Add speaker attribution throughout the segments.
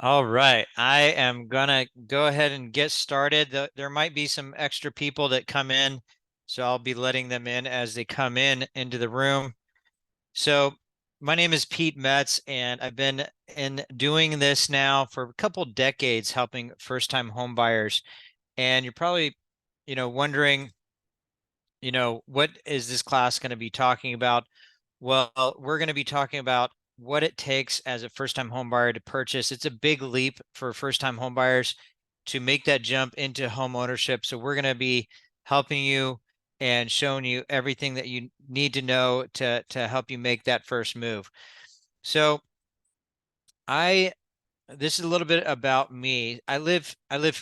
Speaker 1: All right, I am gonna go ahead and get started. There might be some extra people that come in, so I'll be letting them in as they come in into the room. So my name is Pete Metz, and I've been in doing this now for a couple decades, helping first-time home buyers. And you're probably, wondering, what is this class going to be talking about? Well, we're going to be talking about what it takes as a first-time home buyer to purchase. It's a big leap for first-time home buyers to make that jump into home ownership. So we're going to be helping you and showing you everything that you need to know to help you make that first move. So I this is a little bit about me. I live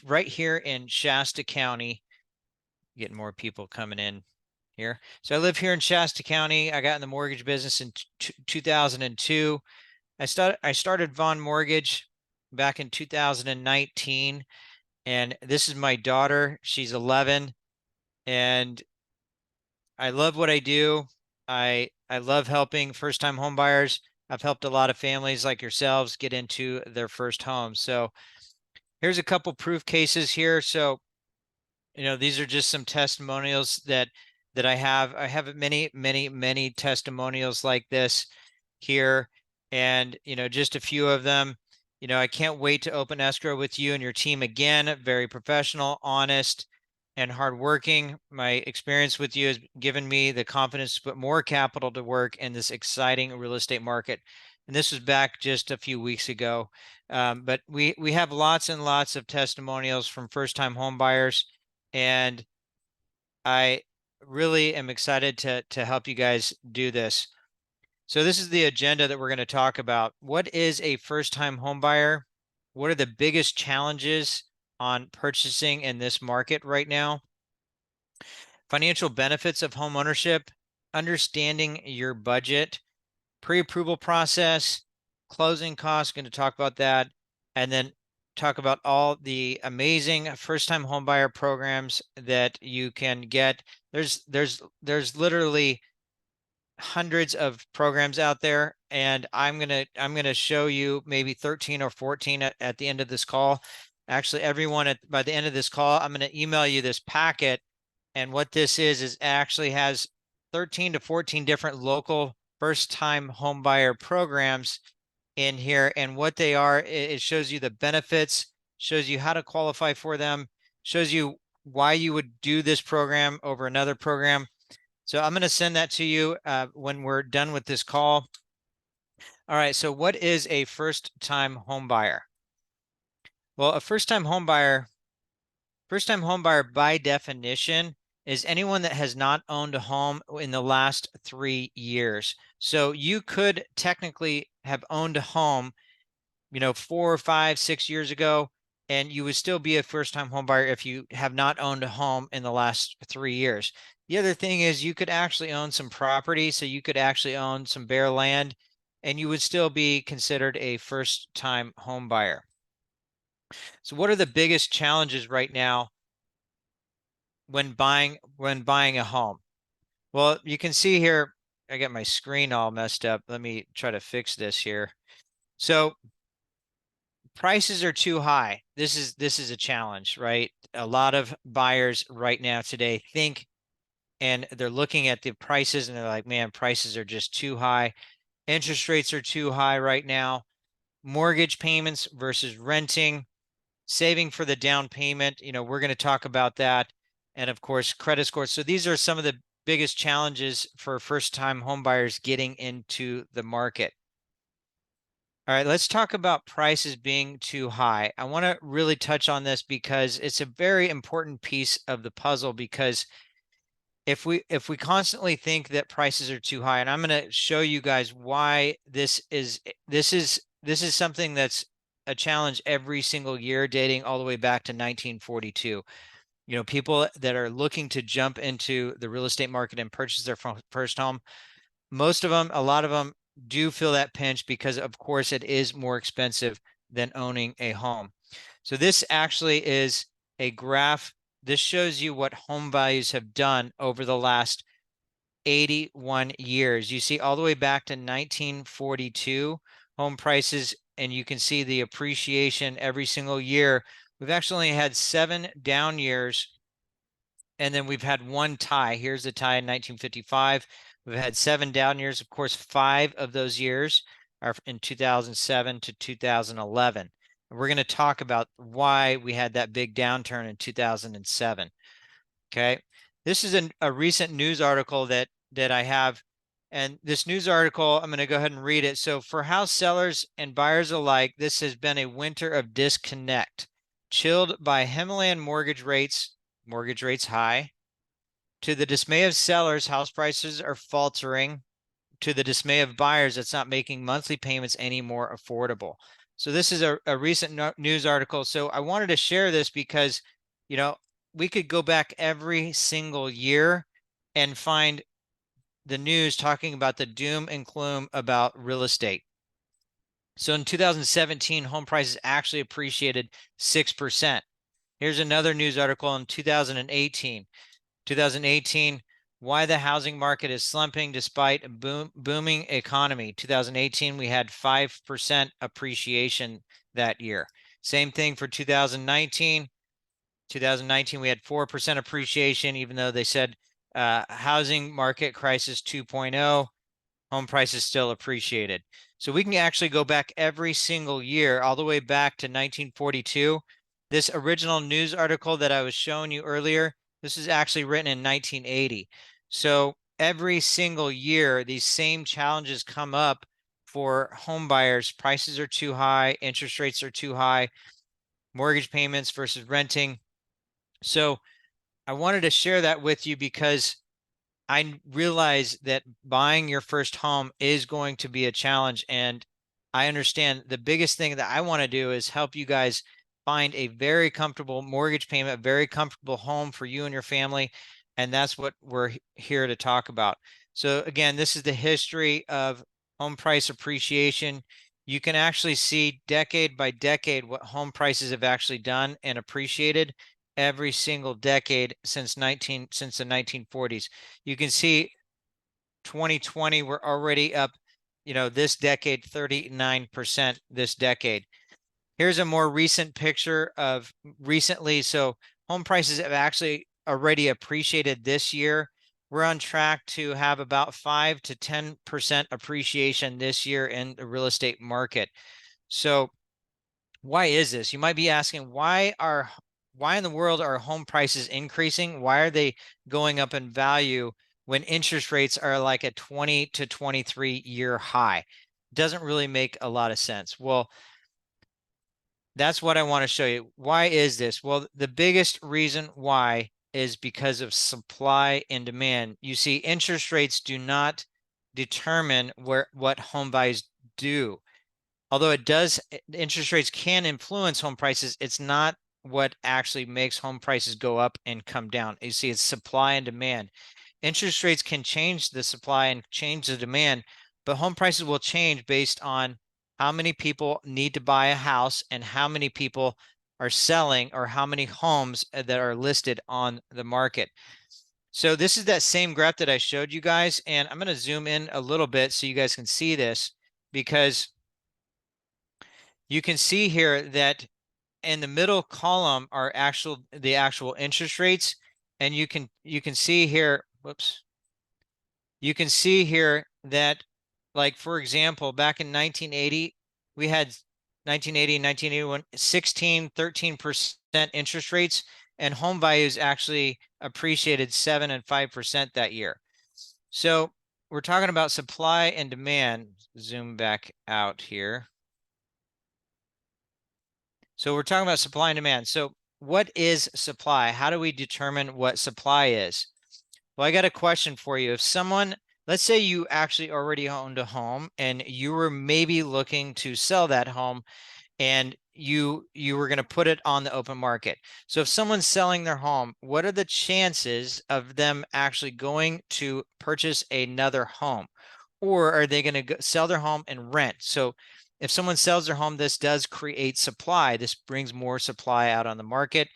Speaker 1: right here in Shasta County. Getting more people coming in here. So I live here in Shasta County. I got in the mortgage business in 2002. I started Vaughn Mortgage back in 2019, and this is my daughter. She's 11, and I love what I do. I love helping first-time home buyers. I've helped a lot of families like yourselves get into their first home. So here's a couple proof cases here. So these are just some testimonials that I have. I have many, many, many testimonials like this here, and just a few of them. I can't wait to open escrow with you and your team again. Very professional, honest, and hardworking. My experience with you has given me the confidence to put more capital to work in this exciting real estate market. And this was back just a few weeks ago. But we have lots and lots of testimonials from first-time home buyers, and I really am excited to help you guys do this. So this is the agenda that we're going to talk about. What is a first-time home buyer? What are the biggest challenges on purchasing in this market right now? Financial benefits of home ownership, understanding your budget, pre-approval process, closing costs, going to talk about that, and then talk about all the amazing first-time homebuyer programs that you can get. There's literally hundreds of programs out there, and I'm gonna show you maybe 13 or 14 at the end of this call. Actually, everyone by the end of this call, I'm gonna email you this packet, and what this is actually has 13 to 14 different local first-time home buyer programs in here. And what they are, it shows you the benefits, shows you how to qualify for them, shows you why you would do this program over another program. So I'm going to send that to you when we're done with this call. All right, so what is a first-time home buyer? Well, a first-time home buyer by definition is anyone that has not owned a home in the last 3 years. So you could technically have owned a home, 4, 5, 6 years ago, and you would still be a first-time home buyer if you have not owned a home in the last 3 years. The other thing is you could actually own some property, so you could actually own some bare land, and you would still be considered a first-time home buyer. So what are the biggest challenges right now when buying a home? Well, you can see here, I got my screen all messed up. Let me try to fix this here. So prices are too high. This is a challenge, right? A lot of buyers right now today think, and they're looking at the prices and they're like, man, prices are just too high. Interest rates are too high right now. Mortgage payments versus renting, saving for the down payment. We're going to talk about that. And of course, credit scores. So these are some of the biggest challenges for first-time home buyers getting into the market. All right, let's talk about prices being too high. I want to really touch on this because it's a very important piece of the puzzle, because if we constantly think that prices are too high, and I'm going to show you guys why this is something that's a challenge every single year dating all the way back to 1942. People that are looking to jump into the real estate market and purchase their first home, a lot of them do feel that pinch because, of course, it is more expensive than owning a home. So this actually is a graph. This shows you what home values have done over the last 81 years. You see all the way back to 1942, home prices and you can see the appreciation every single year. We've actually had 7 down years, and then we've had 1 tie. Here's the tie in 1955. We've had 7 down years. Of course, 5 of those years are in 2007 to 2011. And we're going to talk about why we had that big downturn in 2007. Okay. This is a recent news article that I have. And this news article, I'm going to go ahead and read it. So for house sellers and buyers alike, this has been a winter of disconnect, chilled by Himalayan mortgage rates high. To the dismay of sellers, house prices are faltering. To the dismay of buyers, it's not making monthly payments any more affordable. So this is a recent news article. So I wanted to share this because, you know, we could go back every single year and find the news talking about the doom and gloom about real estate. So in 2017, home prices actually appreciated 6%. Here's another news article in 2018. 2018, why the housing market is slumping despite a booming economy. 2018, we had 5% appreciation that year. Same thing for 2019. 2019, we had 4% appreciation, even though they said housing market crisis 2.0, home prices still appreciated. So we can actually go back every single year, all the way back to 1942. This original news article that I was showing you earlier, this is actually written in 1980. So every single year, these same challenges come up for home buyers. Prices are too high, interest rates are too high, mortgage payments versus renting. So I wanted to share that with you because I realize that buying your first home is going to be a challenge. And I understand the biggest thing that I want to do is help you guys find a very comfortable mortgage payment, a very comfortable home for you and your family. And that's what we're here to talk about. So again, this is the history of home price appreciation. You can actually see decade by decade what home prices have actually done and appreciated every single decade since the 1940s. You can see 2020, we're already up, this decade, 39% this decade. Here's a more recent picture of recently. So home prices have actually already appreciated this year. We're on track to have about 5 to 10% appreciation this year in the real estate market. So why is this? You might be asking, why in the world are home prices increasing? Why are they going up in value when interest rates are like a 20 to 23 year high? Doesn't really make a lot of sense. Well, that's what I want to show you. Why is this? Well, the biggest reason why is because of supply and demand. You see, interest rates do not determine what home values do. Although interest rates can influence home prices, it's not what actually makes home prices go up and come down. You see, it's supply and demand. Interest rates can change the supply and change the demand, but home prices will change based on how many people need to buy a house and how many people are selling, or how many homes that are listed on the market. So this is that same graph that I showed you guys, and I'm going to zoom in a little bit so you guys can see this, because you can see here that in the middle column are the actual interest rates, and you can see here, you can see here that, like, for example, back in 1980, we had 1980 and 1981, 16, 13% interest rates, and home values actually appreciated 7 and 5% that year. So we're talking about supply and demand. Zoom back out here. So we're talking about supply and demand. So what is supply? How do we determine what supply is? Well, I got a question for you. If someone, let's say you actually already owned a home and you were maybe looking to sell that home, and you were going to put it on the open market. So if someone's selling their home, what are the chances of them actually going to purchase another home? Or are they going to sell their home and rent? So if someone sells their home, this does create supply. This brings more supply out on the market.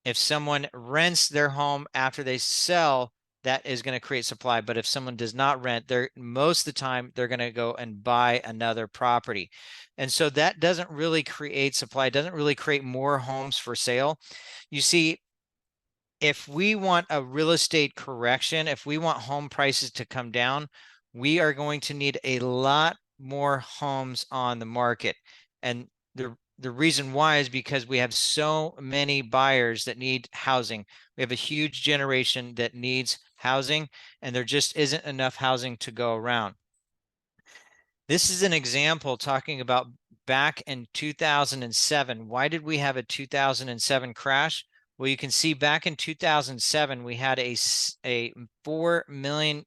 Speaker 1: If someone rents their home after they sell, that is going to create supply. But if someone does not rent, they're most of the time they're going to go and buy another property. And so that doesn't really create supply, doesn't really create more homes for sale. You see, if we want a real estate correction, if we want home prices to come down, we are going to need a lot more homes on the market. And the reason why is because we have so many buyers that need housing. We have a huge generation that needs housing, and there just isn't enough housing to go around. This is an example talking about back in 2007. Why did we have a 2007 crash? Well, you can see back in 2007, we had a 4 million,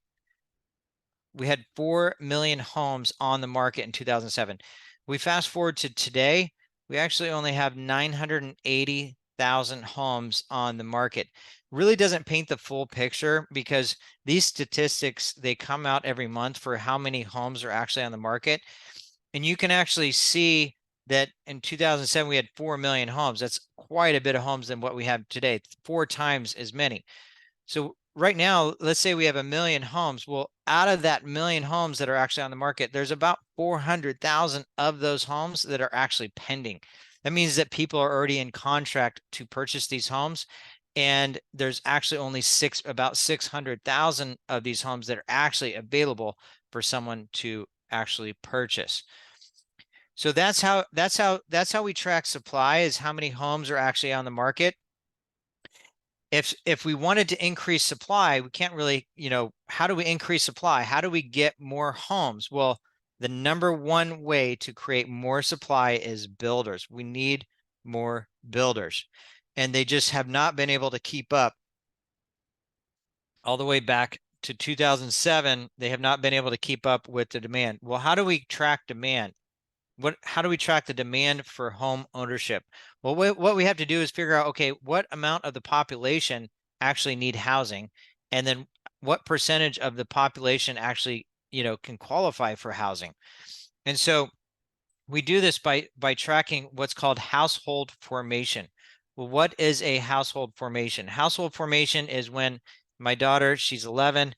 Speaker 1: we had 4 million homes on the market in 2007. We fast forward to today, we actually only have 980,000 homes on the market. Really doesn't paint the full picture because these statistics, they come out every month for how many homes are actually on the market. And you can actually see that in 2007, we had 4 million homes. That's quite a bit of homes than what we have today, 4 times as many. So right now, let's say we have 1 million homes. Well, out of that 1 million homes that are actually on the market, there's about 400,000 of those homes that are actually pending. That means that people are already in contract to purchase these homes. And there's actually only about 600,000 of these homes that are actually available for someone to actually purchase. So that's how we track supply, is how many homes are actually on the market. If we wanted to increase supply, we can't really, how do we increase supply? How do we get more homes? Well, the number one way to create more supply is builders. We need more builders. And they just have not been able to keep up. All the way back to 2007, they have not been able to keep up with the demand. Well, how do we track demand? How do we track the demand for home ownership? Well, what we have to do is figure out, okay, what amount of the population actually need housing, and then what percentage of the population actually, can qualify for housing. And so we do this by tracking what's called household formation. Well, what is a household formation? Household formation is when my daughter, she's 11,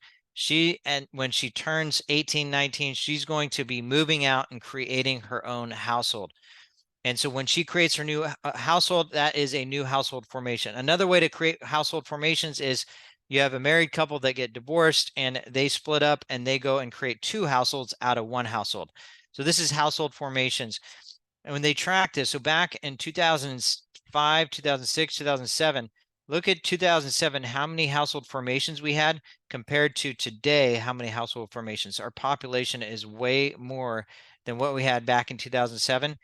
Speaker 1: when she turns 18, 19, she's going to be moving out and creating her own household. And so when she creates her new household, that is a new household formation. Another way to create household formations is you have a married couple that get divorced and they split up and they go and create 2 households out of 1 household. So this is household formations. And when they track this, so back in 2005, 2006, 2007, look at 2007, how many household formations we had compared to today, how many household formations. Our population is way more than what we had back in 2007.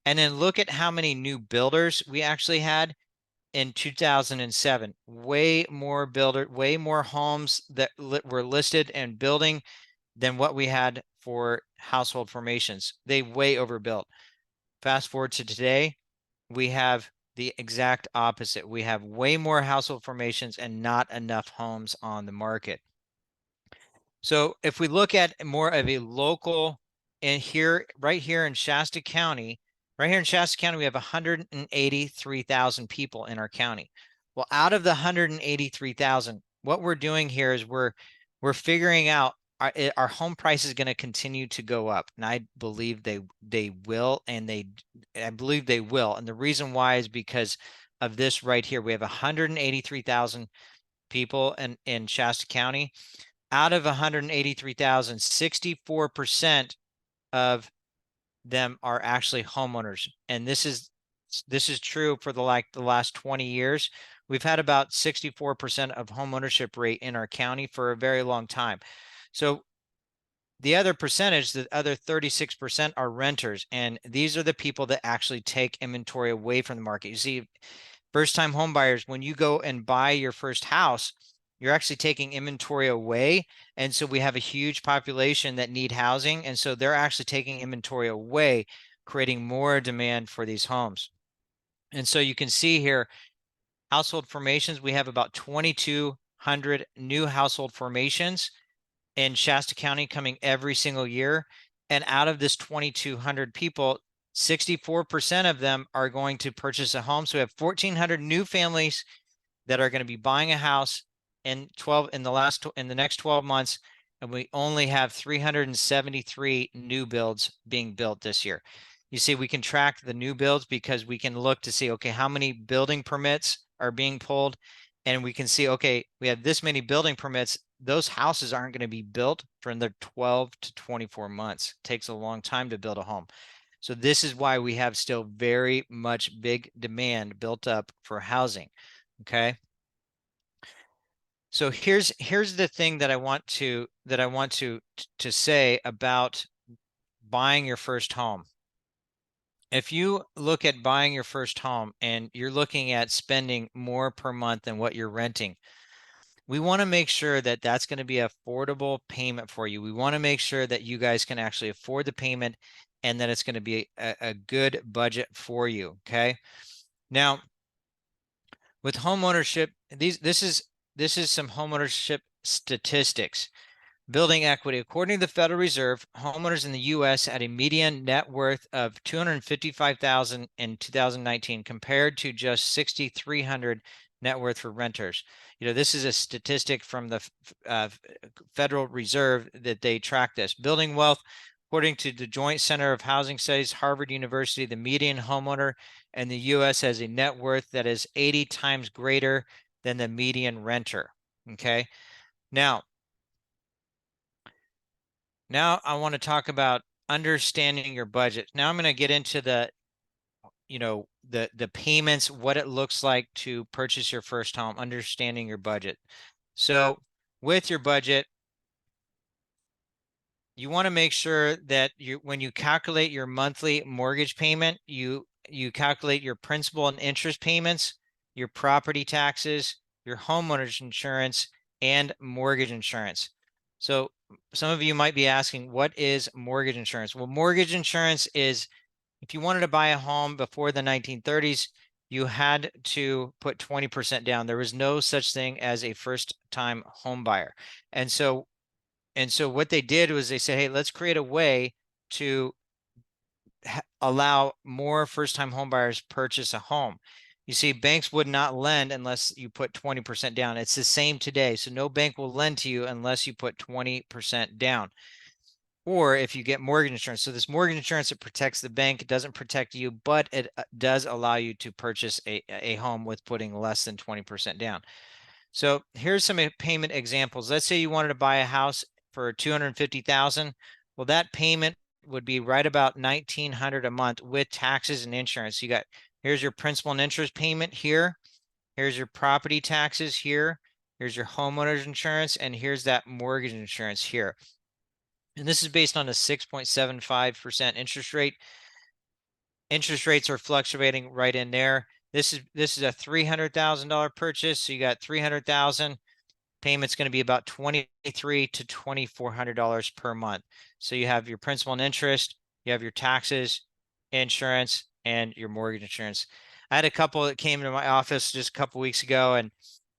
Speaker 1: And then look at how many new builders we actually had in 2007. Way more homes that were listed and building than what we had for household formations. They way overbuilt. Fast forward to today, we have the exact opposite. We have way more household formations and not enough homes on the market. So if we look at more of a local, and right here in Shasta County, we have 183,000 people in our county. Well, out of the 183,000, what we're doing here is we're figuring out, our home price is going to continue to go up, and I believe they will, and I believe they will. And the reason why is because of this right here. We have 183,000 people in Shasta County. Out of 183,000, 64% of them are actually homeowners, and this is true for the last 20 years. We've had about 64% of home ownership rate in our county for a very long time. So the other percentage, the other 36%, are renters, and these are the people that actually take inventory away from the market. You see, first-time home buyers, when you go and buy your first house, you're actually taking inventory away. And so we have a huge population that need housing. And so they're actually taking inventory away, creating more demand for these homes. And so you can see here, household formations, we have about 2,200 new household formations in Shasta County coming every single year. And out of this 2,200 people, 64% of them are going to purchase a home. So we have 1,400 new families that are going to be buying a house in the next 12 months, and we only have 373 new builds being built this year. You see, we can track the new builds because we can look to see, okay, how many building permits are being pulled, and we can see, okay, we have this many building permits. Those houses aren't going to be built for another 12 to 24 months. It takes a long time to build a home. So this is why we have still very much big demand built up for housing. Okay. So here's the thing that I want to say about buying your first home. If you look at buying your first home and you're looking at spending more per month than what you're renting, we want to make sure that that's going to be an affordable payment for you. We want to make sure that you guys can actually afford the payment and that it's going to be a good budget for you. Okay. Now, with home ownership, this is some home ownership statistics. Building equity. According to the Federal Reserve, homeowners in the U.S. had a median net worth of $255,000 in 2019 compared to just $6,300 net worth for renters. You know, this is a statistic from the Federal Reserve that they track this. Building wealth, according to the Joint Center of Housing Studies, Harvard University, the median homeowner in the U.S. has a net worth that is 80 times greater than the median renter. Okay. Now I want to talk about understanding your budget. Now I'm going to get into the payments, what it looks like to purchase your first home, understanding your budget. So with your budget, you want to make sure that when you calculate your monthly mortgage payment, you calculate your principal and interest payments, your property taxes, your homeowner's insurance, and mortgage insurance. So some of you might be asking, what is mortgage insurance? Well, mortgage insurance is if you wanted to buy a home before the 1930s, you had to put 20% down. There was no such thing as a first-time home buyer. And so what they did was they said, hey, let's create a way to allow more first-time home buyers purchase a home. You see, banks would not lend unless you put 20% down. It's the same today. So no bank will lend to you unless you put 20% down. Or if you get mortgage insurance. So this mortgage insurance, it protects the bank. It doesn't protect you, but it does allow you to purchase a home with putting less than 20% down. So here's some payment examples. Let's say you wanted to buy a house for $250,000. Well, that payment would be right about $1,900 a month with taxes and insurance. You got, here's your principal and interest payment here. Here's your property taxes here. Here's your homeowner's insurance, and here's that mortgage insurance here. And this is based on a 6.75% interest rate. Interest rates are fluctuating right in there. This is a $300,000 purchase. So you got $300,000. Payment's going to be about $2,300 to $2,400 per month. So you have your principal and interest, you have your taxes, insurance, and your mortgage insurance. I had a couple that came to my office just a couple weeks ago, and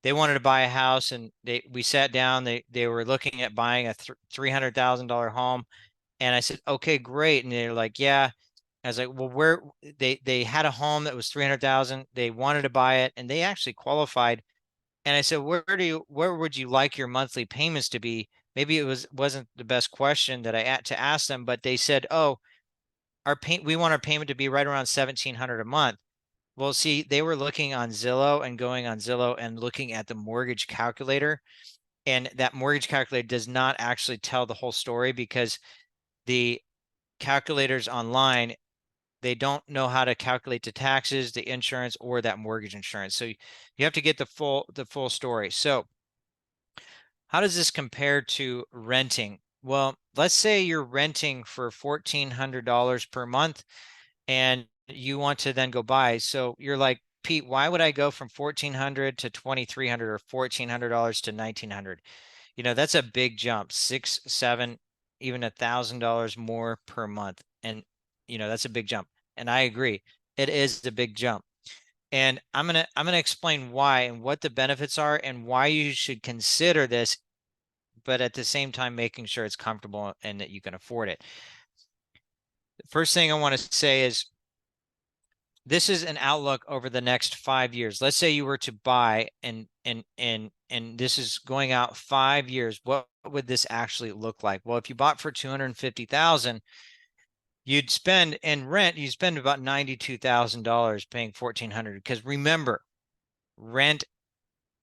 Speaker 1: they wanted to buy a house, and we sat down. They were looking at buying a $300,000 home, and I said, okay, great. And they're like, yeah. I was like, well, where they had a home that was 300,000. They wanted to buy it, and they actually qualified. And I said, where would you like your monthly payments to be? Maybe it wasn't the best question that I had to ask them, but they said, oh, we want our payment to be right around 1,700 a month. Well, see, they were looking on Zillow and going on Zillow and looking at the mortgage calculator. And that mortgage calculator does not actually tell the whole story because the calculators online, they don't know how to calculate the taxes, the insurance, or that mortgage insurance. So you have to get the full story. So how does this compare to renting? Well, let's say you're renting for $1,400 per month and you want to then go buy. So you're like, Pete, why would I go from $1,400 to $2,300 or $1,400 to $1,900? You know, that's a big jump, 6, 7, even $1,000 more per month. And, you know, that's a big jump. And I agree, it is a big jump. And I'm gonna explain why and what the benefits are and why you should consider this, but at the same time making sure it's comfortable and that you can afford it. The first thing I want to say is this is an outlook over the next 5 years. Let's say you were to buy and this is going out 5 years. What would this actually look like? Well, if you bought for 250,000, you'd spend in rent, you spend about $92,000 paying 1,400, because remember, rent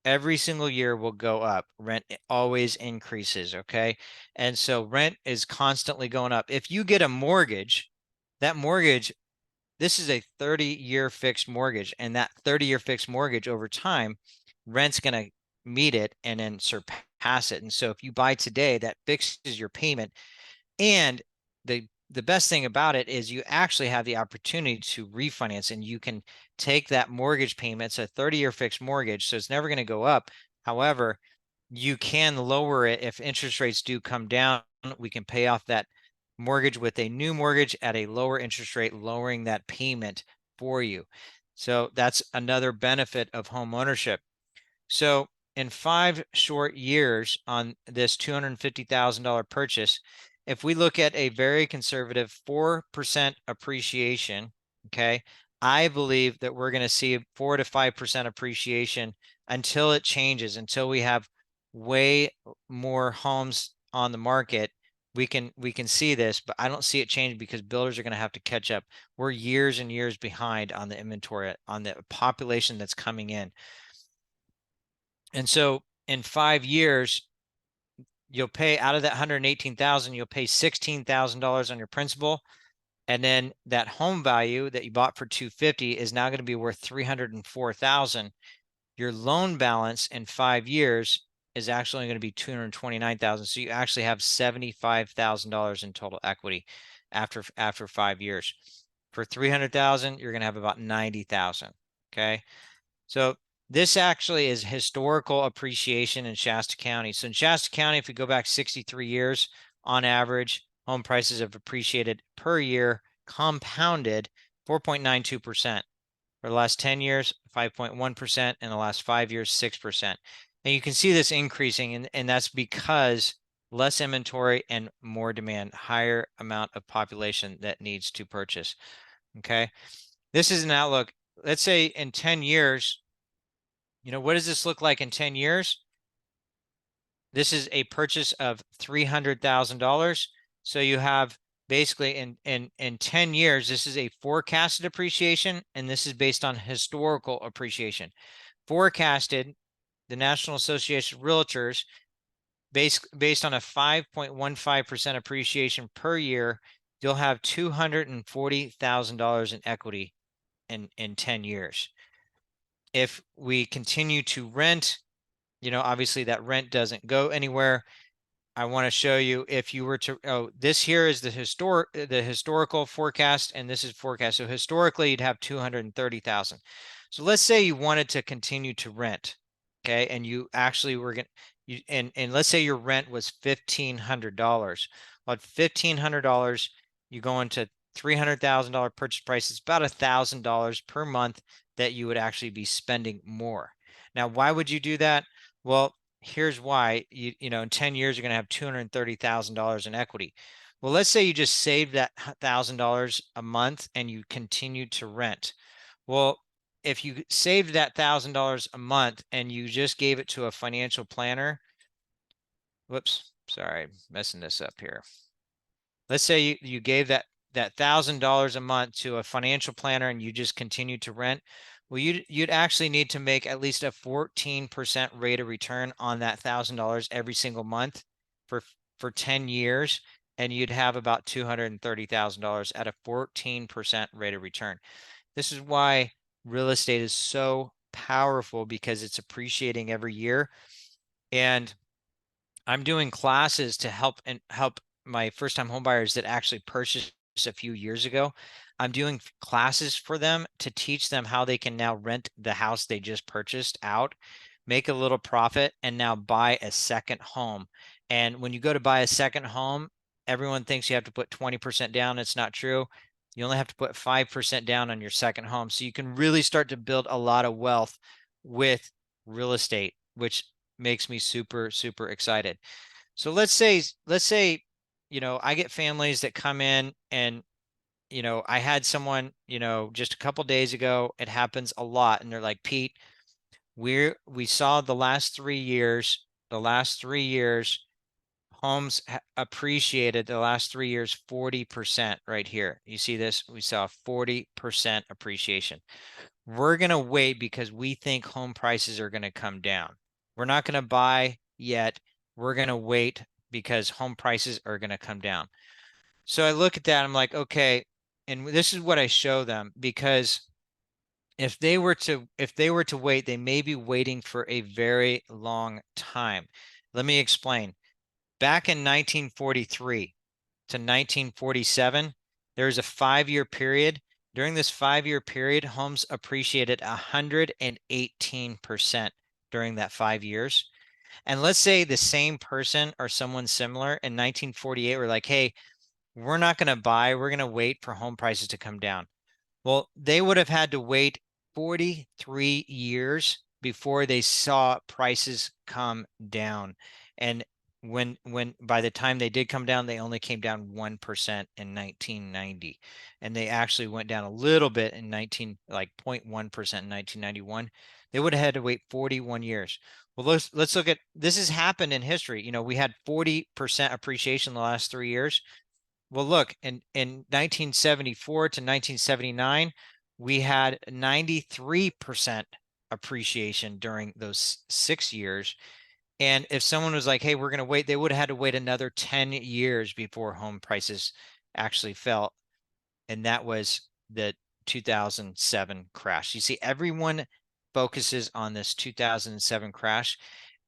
Speaker 1: every single year will go up. Rent always increases, okay? And so rent is constantly going up. If you get a mortgage, that mortgage, this is a 30-year fixed mortgage, and that 30-year fixed mortgage over time, rent's going to meet it and then surpass it. And so if you buy today, that fixes your payment. And the best thing about it is you actually have the opportunity to refinance, and you can take that mortgage payment. It's a 30-year fixed mortgage, so it's never going to go up. However, you can lower it if interest rates do come down. We can pay off that mortgage with a new mortgage at a lower interest rate, lowering that payment for you. So that's another benefit of home ownership. So in 5 short years on this $250,000 purchase, if we look at a very conservative 4% appreciation, okay, I believe that we're going to see 4 to 5% appreciation until it changes, until we have way more homes on the market. We can see this, but I don't see it change because builders are going to have to catch up. We're years and years behind on the inventory, on the population that's coming in. And so in 5 years, you'll pay out of that 118,000, you'll pay $16,000 on your principal. And then that home value that you bought for 250 is now going to be worth 304,000. Your loan balance in 5 years is actually going to be 229,000. So you actually have $75,000 in total equity after 5 years. For 300,000, you're going to have about 90,000. Okay. So this actually is historical appreciation in Shasta County. So in Shasta County, if we go back 63 years, on average, home prices have appreciated per year, compounded 4.92%. For the last 10 years, 5.1%. In the last 5 years, 6%. And you can see this increasing, and that's because less inventory and more demand, higher amount of population that needs to purchase. Okay. This is an outlook. Let's say in 10 years, what does this look like in 10 years? This is a purchase of $300,000. So you have basically in 10 years, this is a forecasted appreciation, and this is based on historical appreciation. Forecasted, the National Association of Realtors, based on a 5.15% appreciation per year, you'll have $240,000 in equity in 10 years. If we continue to rent, obviously that rent doesn't go anywhere. I want to show you, if you were to, this here is the historical forecast, and this is forecast. So historically, you'd have 230,000. So let's say you wanted to continue to rent, okay, and you actually were going to, and let's say your rent was $1,500. Well, at $1,500, you go into $300,000 purchase price. It's about $1,000 per month that you would actually be spending more. Now, why would you do that? Well, here's why. In 10 years, you're going to have $230,000 in equity. Well, let's say you just saved that $1,000 a month and you continue to rent. Well, if you saved that $1,000 a month and you just gave it to a financial planner, whoops, sorry, messing this up here. Let's say you gave that $1,000 a month to a financial planner and you just continue to rent. Well, you'd actually need to make at least a 14% rate of return on that $1,000 every single month for 10 years, and you'd have about $230,000 at a 14% rate of return. This is why real estate is so powerful, because it's appreciating every year. And I'm doing classes to help my first-time homebuyers that actually purchased a few years ago. I'm doing classes for them to teach them how they can now rent the house they just purchased out, make a little profit, and now buy a second home. And when you go to buy a second home, everyone thinks you have to put 20% down. It's not true. You only have to put 5% down on your second home. So you can really start to build a lot of wealth with real estate, which makes me super, super excited. So let's say, I get families that come in and I had someone, just a couple days ago, it happens a lot, and they're like, Pete, we saw the last 3 years, homes appreciated the last 3 years 40% right here. You see this? We saw 40% appreciation. We're going to wait because we think home prices are going to come down. We're not going to buy yet. We're going to wait because home prices are going to come down. So I look at that, I'm like, okay, and this is what I show them, because if they were to wait, they may be waiting for a very long time. Let me explain. Back in 1943 to 1947, there was a 5-year period. During this 5-year period, homes appreciated 118% during that 5 years. And let's say the same person or someone similar in 1948 were like, hey, we're not going to buy, we're going to wait for home prices to come down. Well, they would have had to wait 43 years before they saw prices come down. And when by the time they did come down, they only came down 1% in 1990. And they actually went down a little bit in 0.1% in 1991. They would have had to wait 41 years. Well, let's look at this. Has happened in history. We had 40% appreciation in the last 3 years. Well, look, in 1974 to 1979, we had 93% appreciation during those 6 years. And if someone was like, hey, we're going to wait, they would have had to wait another 10 years before home prices actually fell. And that was the 2007 crash. You see, everyone focuses on this 2007 crash.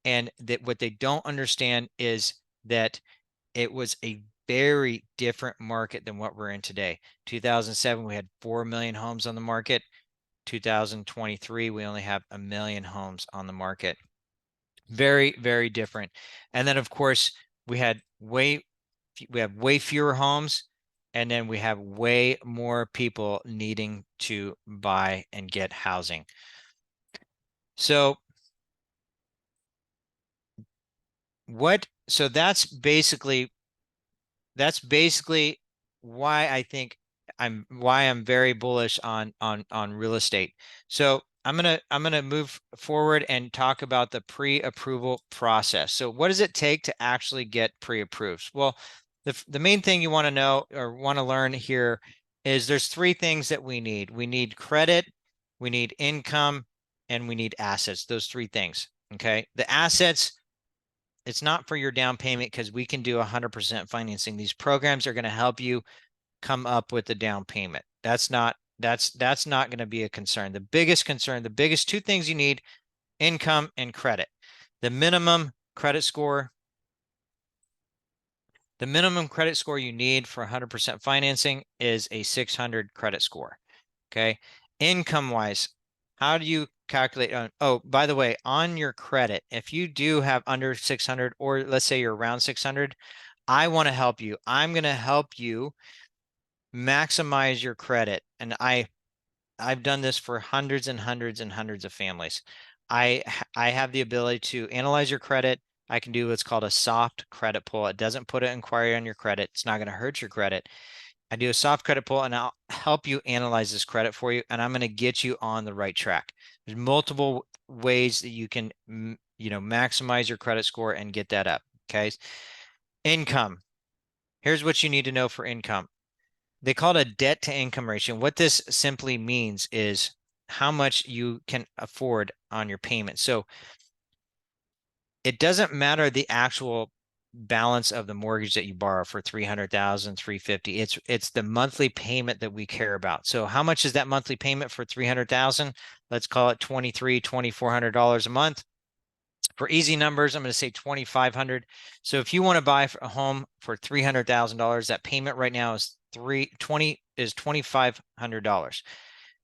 Speaker 1: And that what they don't understand is that it was a very different market than what we're in today. 2007, we had 4 million homes on the market. 2023, we only have 1 million homes on the market. Very, very different. And then, of course, we have way fewer homes, and then we have way more people needing to buy and get housing. So that's basically why I think I'm very bullish on real estate. So I'm gonna move forward and talk about the pre-approval process. So what does it take to actually get pre-approved? Well, the main thing you want to know or want to learn here is there's 3 things that we need. We need credit, we need income, and we need assets. Those 3 things. Okay. The assets, it's not for your down payment because we can do 100% financing. These programs are going to help you come up with the down payment. That's not going to be a concern. The biggest 2 things you need, income and credit. The minimum credit score you need for 100% financing is a 600 credit score. Okay. Income wise, how do you calculate? Oh, by the way, on your credit, if you do have under 600, or let's say you're around 600, I want to help you. I'm going to help you maximize your credit. And I've done this for hundreds and hundreds and hundreds of families. I have the ability to analyze your credit. I can do what's called a soft credit pull. It doesn't put an inquiry on your credit. It's not going to hurt your credit. I do a soft credit pull, and I'll help you analyze this credit for you, and I'm going to get you on the right track. There's multiple ways that you can, maximize your credit score and get that up. Okay. Income. Here's what you need to know for income. They call it a debt to income ratio. What this simply means is how much you can afford on your payment. So it doesn't matter the actual balance of the mortgage that you borrow for 300,000, 350. It's the monthly payment that we care about. So how much is that monthly payment for 300,000? Let's call it $2,400 a month. For easy numbers, I'm going to say 2,500. So if you want to buy a home for $300,000, that payment right now is $2,500.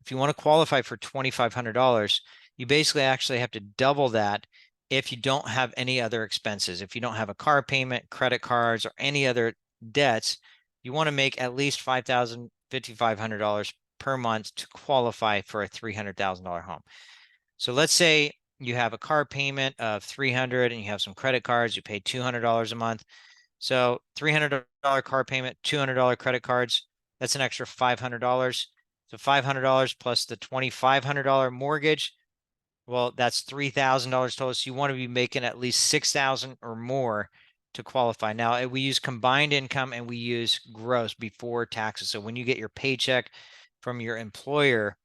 Speaker 1: If you want to qualify for $2,500, you basically actually have to double that if you don't have any other expenses. If you don't have a car payment, credit cards, or any other debts, you want to make at least $5,000, $5,500 per month to qualify for a $300,000 home. So let's say you have a car payment of $300 and you have some credit cards, you pay $200 a month. So $300 car payment, $200 credit cards, That's an extra $500. So $500 plus the $2,500 mortgage. Well, that's $3,000 total. So you want to be making at least $6,000 or more to qualify. Now, we use combined income and we use gross before taxes. So when you get your paycheck from your employer,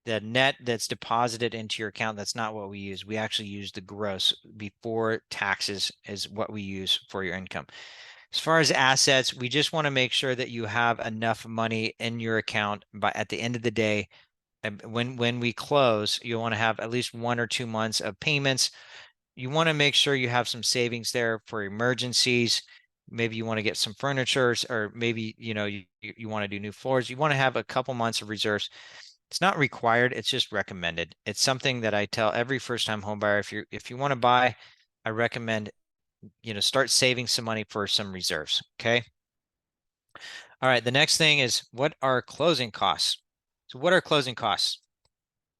Speaker 1: the net that's deposited into your account, that's not what we use. We actually use the gross before taxes is what we use for your income. As far as assets, we just want to make sure that you have enough money in your account by at the end of the day. When we close, you want to have at least 1 or 2 months of payments. You want to make sure you have some savings there for emergencies. Maybe you want to get some furniture, or maybe you want to do new floors. You want to have a couple months of reserves. It's not required, it's just recommended. It's something that I tell every first-time home buyer. If you want to buy, I recommend start saving some money for some reserves. Okay. All right. The next thing is, what are closing costs? So what are closing costs?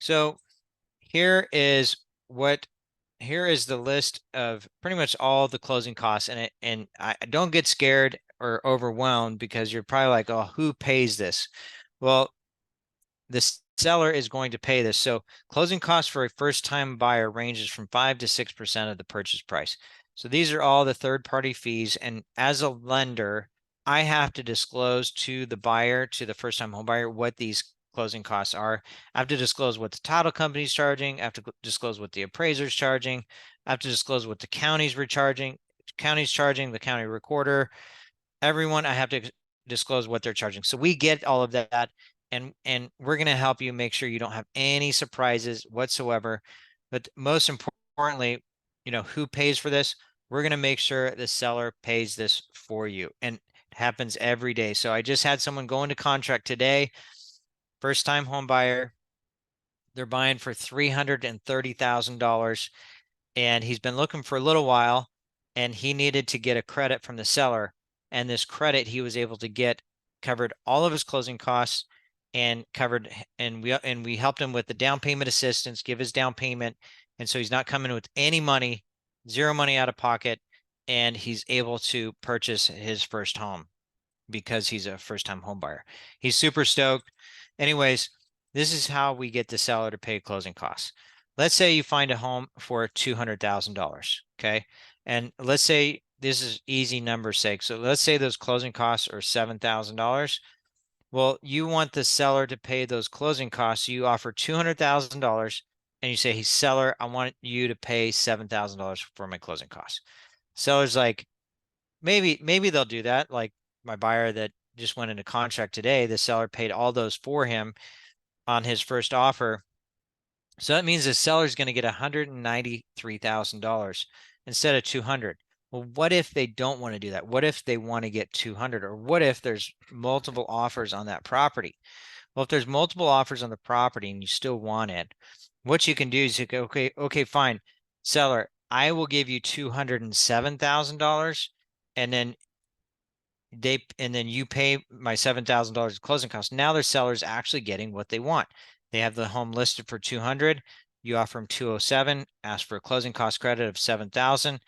Speaker 1: So here is the list of pretty much all the closing costs, and I don't get scared or overwhelmed, because you're probably like, oh, who pays this? Well, the seller is going to pay this. So closing costs for a first-time buyer ranges from 5 to 6% of the purchase price. So these are all the third-party fees. And as a lender, I have to disclose to the buyer, to the first-time home buyer, what these closing costs are. I have to disclose what the title company is charging. I have to disclose what the appraiser is charging. I have to disclose what the county's charging, the county recorder, everyone. I have to disclose what they're charging. So we get all of that, and we're going to help you make sure you don't have any surprises whatsoever. But most importantly, who pays for this? We're going to make sure the seller pays this for you, and it happens every day. So I just had someone go into contract today, first time home buyer. They're buying for $330,000, and he's been looking for a little while, and he needed to get a credit from the seller. And this credit he was able to get covered all of his closing costs, and we helped him with the down payment assistance, give his down payment. And so he's not coming with any money, zero money out of pocket, and he's able to purchase his first home because he's a first-time home buyer. He's super stoked. Anyways, this is how we get the seller to pay closing costs. Let's say you find a home for $200,000, okay? And let's say, this is easy numbers sake, so let's say those closing costs are $7,000. Well, you want the seller to pay those closing costs. So you offer $200,000, and you say, hey, seller, I want you to pay $7,000 for my closing costs. Seller's like, maybe they'll do that. Like my buyer that just went into contract today, the seller paid all those for him on his first offer. So that means the seller's going to get $193,000 instead of 200. Well, what if they don't want to do that? What if they want to get 200? Or what if there's multiple offers on that property? Well, if there's multiple offers on the property and you still want it, what you can do is you go, okay, fine, seller, I will give you $207,000, and then you pay my $7,000 closing costs. Now their seller's actually getting what they want. They have the home listed for 200. You offer them 207, ask for a closing cost credit of 7,000.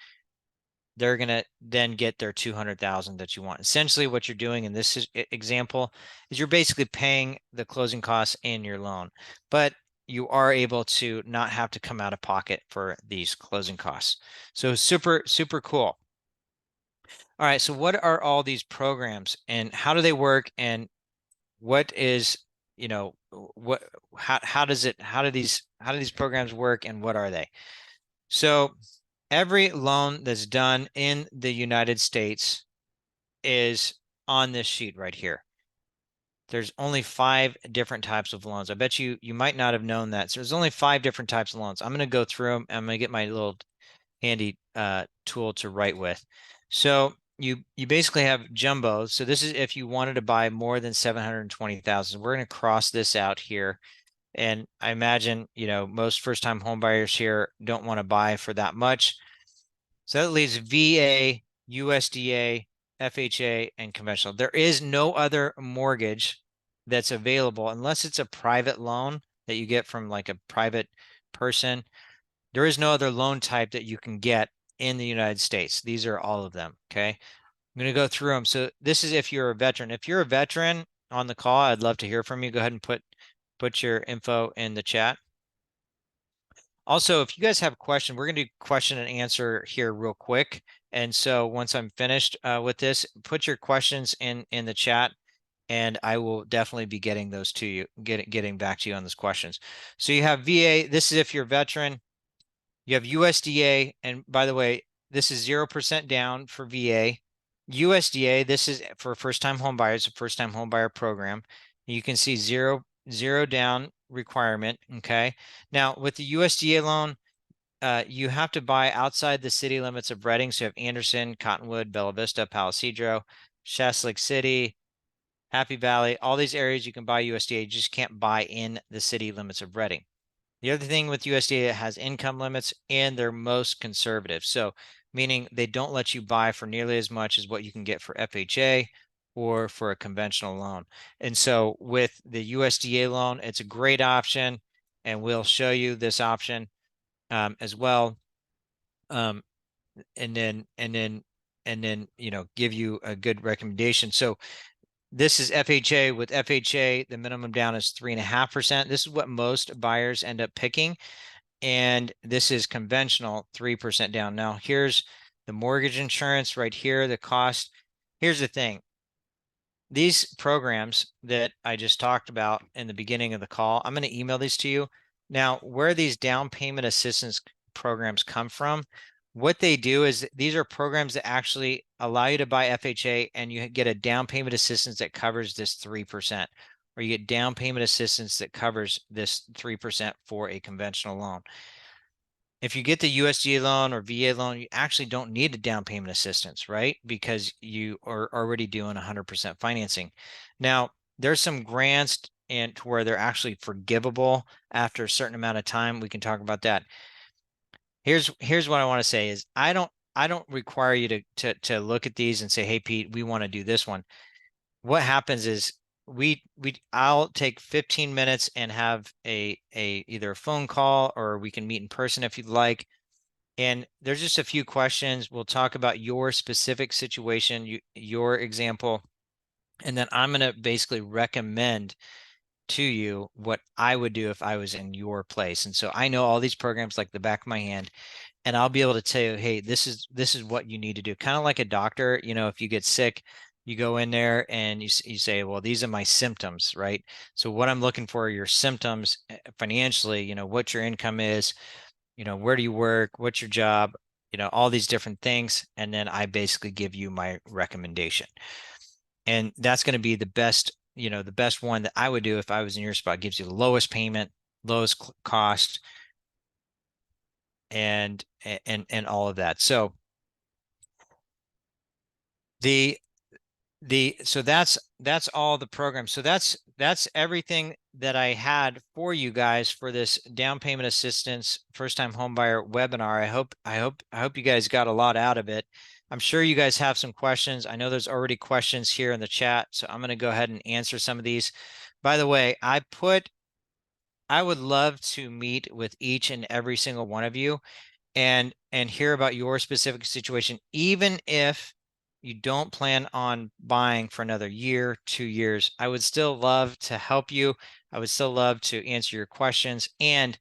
Speaker 1: They're going to then get their 200,000 that you want. Essentially what you're doing in this example is you're basically paying the closing costs in your loan, but you are able to not have to come out of pocket for these closing costs. So super, super cool. All right, so what are all these programs, and how do they work, and what is, how do these programs work, and what are they? So every loan that's done in the United States is on this sheet right here. There's only 5 different types of loans. I bet you might not have known that. So there's only 5 different types of loans. I'm going to go through them. I'm going to get my little handy tool to write with. So you basically have jumbo. So this is if you wanted to buy more than 720,000. We're going to cross this out here. And I imagine, most first-time home buyers here don't want to buy for that much. So that leaves VA, USDA, FHA, and conventional. There is no other mortgage that's available unless it's a private loan that you get from like a private person. There is no other loan type that you can get in the United States. These are all of them, okay? I'm going to go through them. So this is if you're a veteran. If you're a veteran, on the call, I'd love to hear from you. Go ahead and put your info in the chat. Also, if you guys have a question, we're going to do question and answer here real quick. And so once I'm finished with this, put your questions in the chat, and I will definitely be getting those to you, getting back to you on those questions. So you have VA. This is if you're a veteran. You have USDA, and by the way, this is 0% down for VA. USDA, this is for first-time home buyers, a first-time home buyer program. You can see zero down requirement. Okay. Now with the USDA loan, you have to buy outside the city limits of Reading. So you have Anderson, Cottonwood, Bella Vista, Palo Cedro, Shasta City, Happy Valley, all these areas you can buy USDA. You just can't buy in the city limits of Reading. The other thing with USDA, it has income limits and they're most conservative. So meaning they don't let you buy for nearly as much as what you can get for FHA or for a conventional loan. And so with the USDA loan, it's a great option, and we'll show you this option as well. And then give you a good recommendation. So this is FHA. With FHA, the minimum down is 3.5%. This is what most buyers end up picking. And this is conventional, 3% down. Now, here's the mortgage insurance right here, the cost. Here's the thing. These programs that I just talked about in the beginning of the call, I'm going to email these to you. Now, where these down payment assistance programs come from, what they do is these are programs that actually allow you to buy FHA, and you get a down payment assistance that covers this 3%, or you get down payment assistance that covers this 3% for a conventional loan. If you get the USDA loan or VA loan, you actually don't need a down payment assistance, right? Because you are already doing 100% financing. Now, there's some grants and to where they're actually forgivable after a certain amount of time. We can talk about that. Here's what I want to say is I don't require you to look at these and say, hey, Pete, we want to do this one. What happens is I'll take 15 minutes and have a either a phone call, or we can meet in person if you'd like. And there's just a few questions. We'll talk about your specific situation, your example, and then I'm going to basically recommend to you what I would do if I was in your place. And so I know all these programs like the back of my hand, and I'll be able to tell you, hey, this is what you need to do. Kind of like a doctor, if you get sick, you go in there and you say, well, these are my symptoms, right? So what I'm looking for are your symptoms financially, what your income is, where do you work, what's your job, all these different things. And then I basically give you my recommendation. And that's going to be the best, the best one that I would do if I was in your spot. It gives you the lowest payment, lowest cost, and all of that. So so that's all the programs. So that's everything that I had for you guys for this down payment assistance first time homebuyer webinar. I hope you guys got a lot out of it. I'm sure you guys have some questions. I know there's already questions here in the chat, so I'm going to go ahead and answer some of these. By the way, I would love to meet with each and every single one of you and hear about your specific situation, even if you don't plan on buying for another year, 2 years. I would still love to help you. I would still love to answer your questions and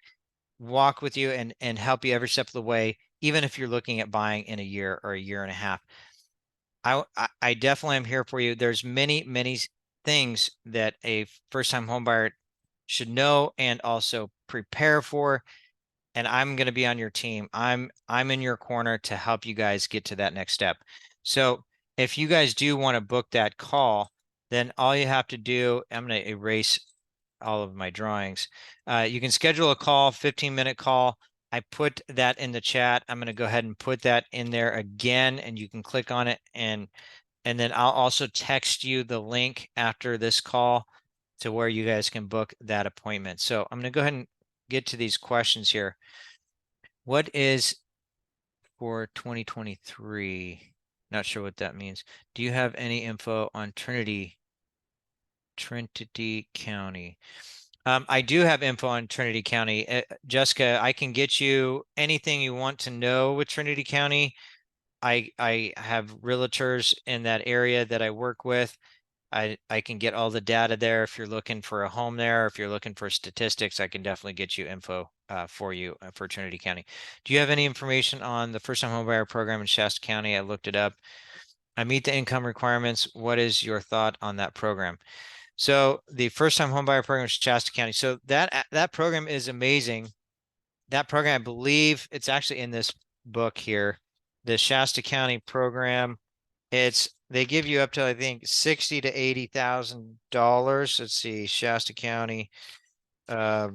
Speaker 1: walk with you and help you every step of the way, even if you're looking at buying in a year or a year and a half. I definitely am here for you. There's many things that a first-time homebuyer should know and also prepare for, and I'm going to be on your team. I'm in your corner to help you guys get to that next step. So if you guys do want to book that call, then all you have to do, I'm going to erase all of my drawings. You can schedule a call, 15-minute call. I put that in the chat. I'm going to go ahead and put that in there again, and you can click on it. And then I'll also text you the link after this call to where you guys can book that appointment. So I'm going to go ahead and get to these questions here. What is for 2023? Not sure what that means. Do you have any info on Trinity County? I do have info on Trinity County. Jessica, I can get you anything you want to know with Trinity County. I have realtors in that area that I work with. I can get all the data there. If you're looking for a home there, if you're looking for statistics, I can definitely get you info for you for Trinity County. Do you have any information on the first-time homebuyer program in Shasta County? I looked it up. I meet the income requirements. What is your thought on that program? So the first-time homebuyer program in Shasta County. So that program is amazing. That program, I believe, it's actually in this book here, the Shasta County program. They give you up to, I think, 60 to $80,000. Let's see, Shasta County. They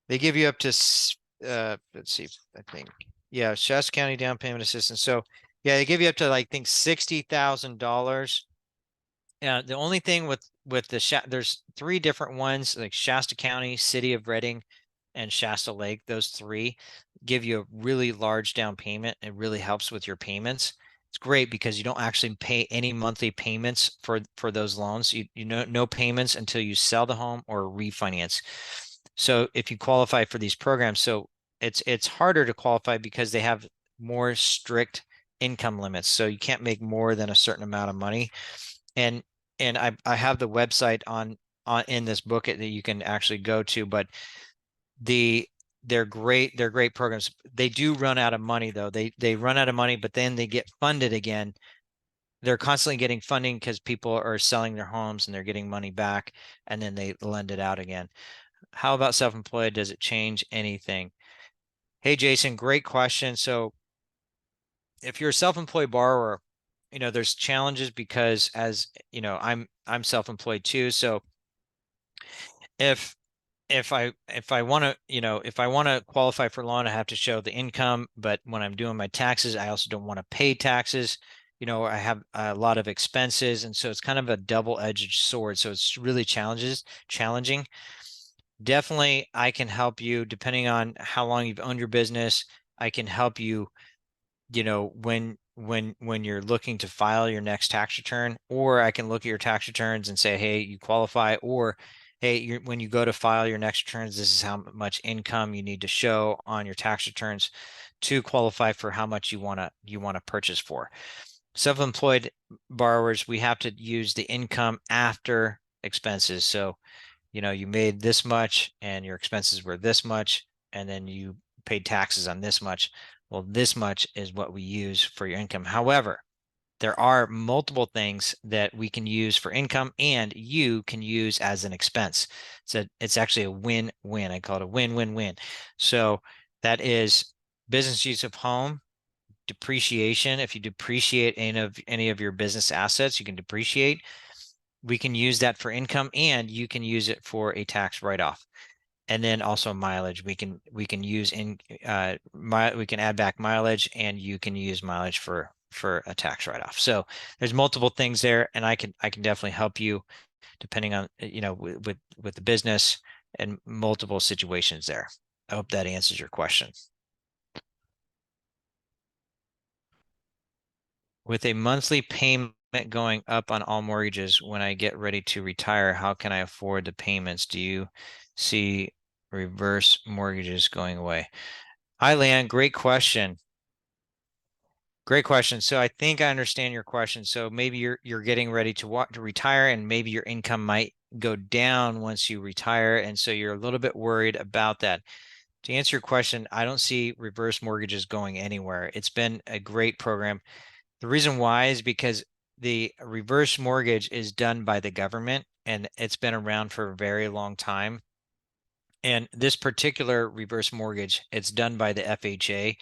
Speaker 1: give you up to let's see, I think, yeah, Shasta County down payment assistance. So yeah, they give you up to, I think, $60,000. Yeah, the only thing with there's three different ones, like Shasta County, City of Reading, and Shasta Lake. Those three give you a really large down payment. It really helps with your payments. It's great because you don't actually pay any monthly payments for those loans. You know, no payments until you sell the home or refinance. So if you qualify for these programs, so it's harder to qualify because they have more strict income limits. So you can't make more than a certain amount of money. And I have the website on in this book that you can actually go to, but they're great programs. They do run out of money though. They run out of money, but then they get funded again. They're constantly getting funding because people are selling their homes and they're getting money back, and then they lend it out again. How about self-employed? Does it change anything? Hey, Jason, great question. So if you're a self-employed borrower, there's challenges because, as you know, I'm self-employed too. So if if I want to, if I want to qualify for loan, I have to show the income. But when I'm doing my taxes, I also don't want to pay taxes. I have a lot of expenses, and so it's kind of a double-edged sword. So it's really challenging. Definitely, I can help you depending on how long you've owned your business. I can help you, when you're looking to file your next tax return, or I can look at your tax returns and say, hey, you qualify, or hey, when you go to file your next returns, this is how much income you need to show on your tax returns to qualify for how much you want to purchase for. Self-employed borrowers, we have to use the income after expenses. So, you made this much and your expenses were this much, and then you paid taxes on this much. Well, this much is what we use for your income. However, there are multiple things that we can use for income and you can use as an expense. So it's actually a win-win. I call it a win-win-win. So that is business use of home, depreciation. If you depreciate any of your business assets, you can depreciate. We can use that for income, and you can use it for a tax write-off. And then also mileage. We can use we can add back mileage, and you can use mileage for a tax write-off. So there's multiple things there, and I can definitely help you depending on with the business and multiple situations there. I hope that answers your question. With a monthly payment going up on all mortgages when I get ready to retire, how can I afford the payments? Do you see reverse mortgages going away? Hi, Leanne. Great question. Great question. So I think I understand your question. So maybe you're getting ready to retire, and maybe your income might go down once you retire, and so you're a little bit worried about that. To answer your question, I don't see reverse mortgages going anywhere. It's been a great program. The reason why is because the reverse mortgage is done by the government, and it's been around for a very long time. And this particular reverse mortgage, it's done by the FHA,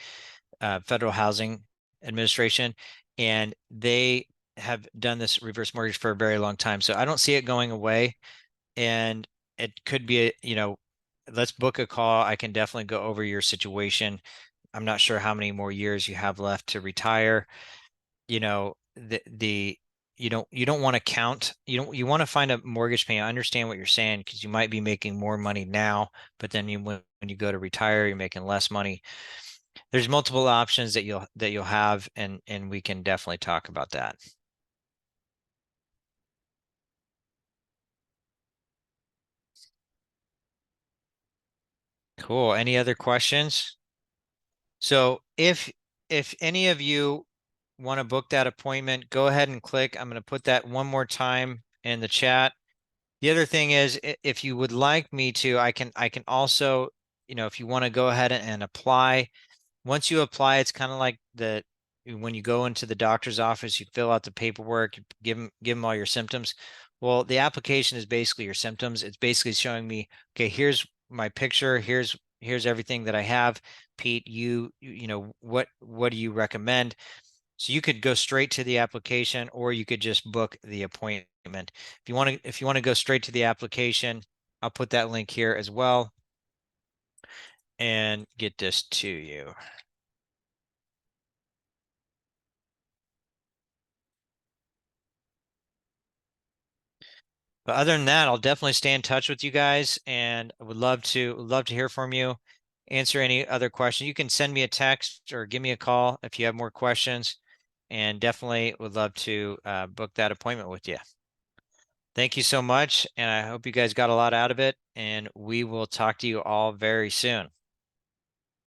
Speaker 1: Federal Housing Administration, and they have done this reverse mortgage for a very long time. So I don't see it going away. And it could be, let's book a call. I can definitely go over your situation. I'm not sure how many more years you have left to retire. The you don't want to count, you want to find a mortgage payment. I understand what you're saying, because you might be making more money now, but then when you go to retire, you're making less money. There's multiple options that you'll have, and we can definitely talk about that. Cool. Any other questions? So if any of you want to book that appointment, go ahead and click. I'm going to put that one more time in the chat. The other thing is, if you would like me to, I can also, if you want to go ahead and apply. Once you apply, it's kind of like when you go into the doctor's office, you fill out the paperwork, give them all your symptoms. Well, the application is basically your symptoms. It's basically showing me, okay, here's my picture, here's everything that I have. Pete, what do you recommend? So you could go straight to the application, or you could just book the appointment. If you want to go straight to the application, I'll put that link here as well and get this to you. But other than that, I'll definitely stay in touch with you guys, and I would love to hear from you, answer any other questions. You can send me a text or give me a call if you have more questions, and definitely would love to book that appointment with you. Thank you so much, and I hope you guys got a lot out of it, and we will talk to you all very soon.